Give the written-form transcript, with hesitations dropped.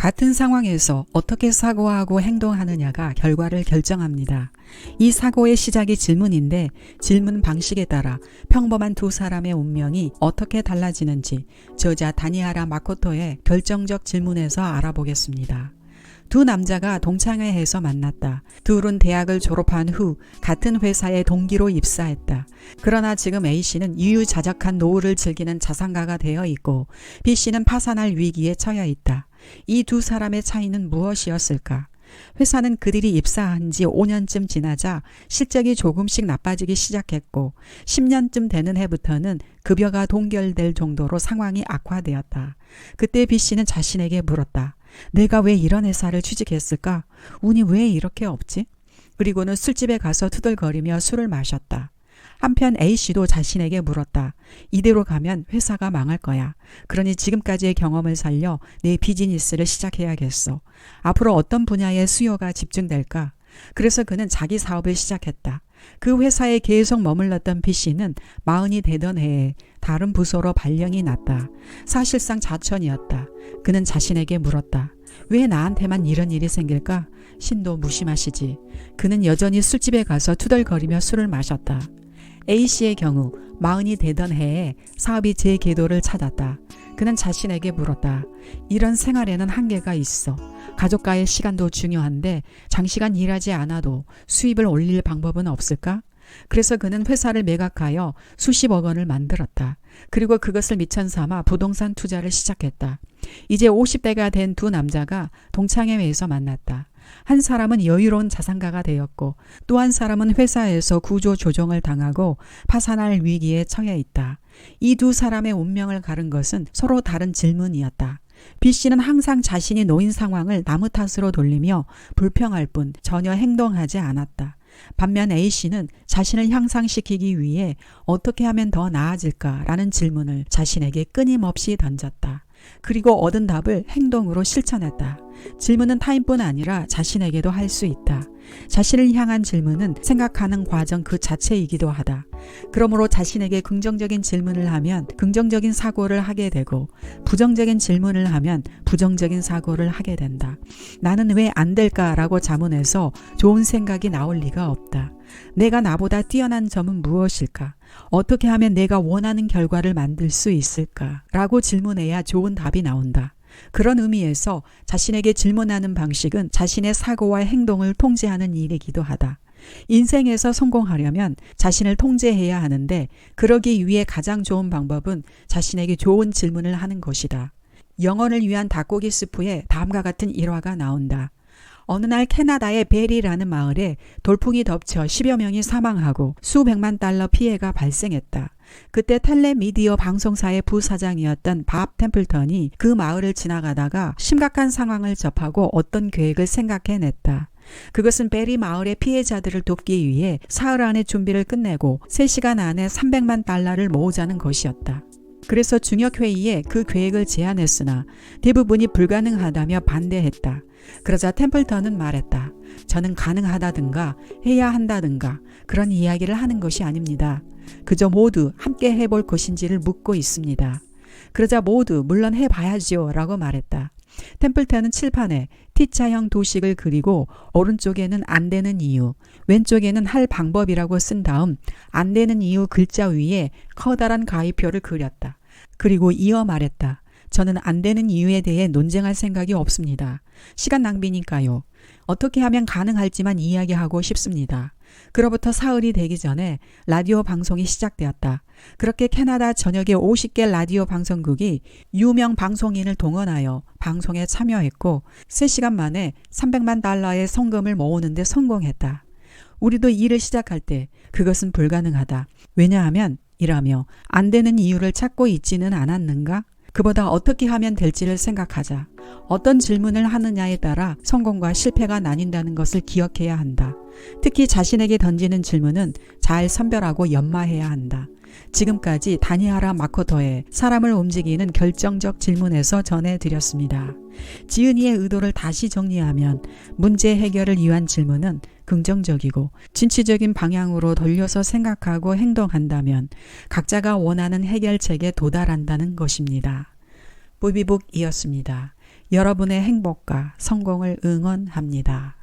같은 상황에서 어떻게 사고하고 행동하느냐가 결과를 결정합니다. 이 사고의 시작이 질문인데 질문 방식에 따라 평범한 두 사람의 운명이 어떻게 달라지는지 저자 다니하라 마코토의 결정적 질문에서 알아보겠습니다. 두 남자가 동창회에서 만났다. 둘은 대학을 졸업한 후 같은 회사에 동기로 입사했다. 그러나 지금 A씨는 유유자적한 노후를 즐기는 자산가가 되어 있고 B씨는 파산할 위기에 처해 있다. 이 두 사람의 차이는 무엇이었을까? 회사는 그들이 입사한 지 5년쯤 지나자 실적이 조금씩 나빠지기 시작했고 10년쯤 되는 해부터는 급여가 동결될 정도로 상황이 악화되었다. 그때 B씨는 자신에게 물었다. 내가 왜 이런 회사를 취직했을까? 운이 왜 이렇게 없지? 그리고는 술집에 가서 투덜거리며 술을 마셨다. 한편 A씨도 자신에게 물었다. 이대로 가면 회사가 망할 거야. 그러니 지금까지의 경험을 살려 내 비즈니스를 시작해야겠어. 앞으로 어떤 분야에 수요가 집중될까? 그래서 그는 자기 사업을 시작했다. 그 회사에 계속 머물렀던 B씨는 40이 되던 해에 다른 부서로 발령이 났다. 사실상 자천이었다. 그는 자신에게 물었다. 왜 나한테만 이런 일이 생길까? 신도 무심하시지. 그는 여전히 술집에 가서 투덜거리며 술을 마셨다. A씨의 경우 40이 되던 해에 사업이 재궤도를 찾았다. 그는 자신에게 물었다. 이런 생활에는 한계가 있어. 가족과의 시간도 중요한데 장시간 일하지 않아도 수입을 올릴 방법은 없을까? 그래서 그는 회사를 매각하여 수십억 원을 만들었다. 그리고 그것을 미천 삼아 부동산 투자를 시작했다. 이제 50대가 된 두 남자가 동창회에서 만났다. 한 사람은 여유로운 자산가가 되었고 또 한 사람은 회사에서 구조 조정을 당하고 파산할 위기에 처해 있다. 이 두 사람의 운명을 가른 것은 서로 다른 질문이었다. B씨는 항상 자신이 놓인 상황을 나무 탓으로 돌리며 불평할 뿐 전혀 행동하지 않았다. 반면 A씨는 자신을 향상시키기 위해 어떻게 하면 더 나아질까라는 질문을 자신에게 끊임없이 던졌다. 그리고 얻은 답을 행동으로 실천했다. 질문은 타인뿐 아니라 자신에게도 할 수 있다. 자신을 향한 질문은 생각하는 과정 그 자체이기도 하다. 그러므로 자신에게 긍정적인 질문을 하면 긍정적인 사고를 하게 되고 부정적인 질문을 하면 부정적인 사고를 하게 된다. 나는 왜 안 될까라고 자문해서 좋은 생각이 나올 리가 없다. 내가 나보다 뛰어난 점은 무엇일까? 어떻게 하면 내가 원하는 결과를 만들 수 있을까? 라고 질문해야 좋은 답이 나온다. 그런 의미에서 자신에게 질문하는 방식은 자신의 사고와 행동을 통제하는 일이기도 하다. 인생에서 성공하려면 자신을 통제해야 하는데 그러기 위해 가장 좋은 방법은 자신에게 좋은 질문을 하는 것이다. 영혼을 위한 닭고기 스프에 다음과 같은 일화가 나온다. 어느 날 캐나다의 베리라는 마을에 돌풍이 덮쳐 10여 명이 사망하고 수백만 달러 피해가 발생했다. 그때 텔레미디어 방송사의 부사장이었던 밥 템플턴이 그 마을을 지나가다가 심각한 상황을 접하고 어떤 계획을 생각해냈다. 그것은 베리 마을의 피해자들을 돕기 위해 사흘 안에 준비를 끝내고 3시간 안에 300만 달러를 모으자는 것이었다. 그래서 중역회의에 그 계획을 제안했으나 대부분이 불가능하다며 반대했다. 그러자 템플턴은 말했다. 저는 가능하다든가 해야 한다든가 그런 이야기를 하는 것이 아닙니다. 그저 모두 함께 해볼 것인지를 묻고 있습니다. 그러자 모두 물론 해봐야지요 라고 말했다. 템플턴은 칠판에 T자형 도식을 그리고 오른쪽에는 안 되는 이유, 왼쪽에는 할 방법이라고 쓴 다음 안 되는 이유 글자 위에 커다란 가위표를 그렸다. 그리고 이어 말했다. 저는 안 되는 이유에 대해 논쟁할 생각이 없습니다. 시간 낭비니까요. 어떻게 하면 가능할지만 이야기하고 싶습니다. 그로부터 사흘이 되기 전에 라디오 방송이 시작되었다. 그렇게 캐나다 전역의 50개 라디오 방송국이 유명 방송인을 동원하여 방송에 참여했고 3시간 만에 300만 달러의 성금을 모으는 데 성공했다. 우리도 일을 시작할 때 그것은 불가능하다. 왜냐하면 이라며 안 되는 이유를 찾고 있지는 않았는가? 그보다 어떻게 하면 될지를 생각하자. 어떤 질문을 하느냐에 따라 성공과 실패가 나뉜다는 것을 기억해야 한다. 특히 자신에게 던지는 질문은 잘 선별하고 연마해야 한다. 지금까지 다니하라 마코토의 사람을 움직이는 결정적 질문에서 전해드렸습니다. 지은이의 의도를 다시 정리하면 문제 해결을 위한 질문은 긍정적이고 진취적인 방향으로 돌려서 생각하고 행동한다면 각자가 원하는 해결책에 도달한다는 것입니다. 부비북이었습니다. 여러분의 행복과 성공을 응원합니다.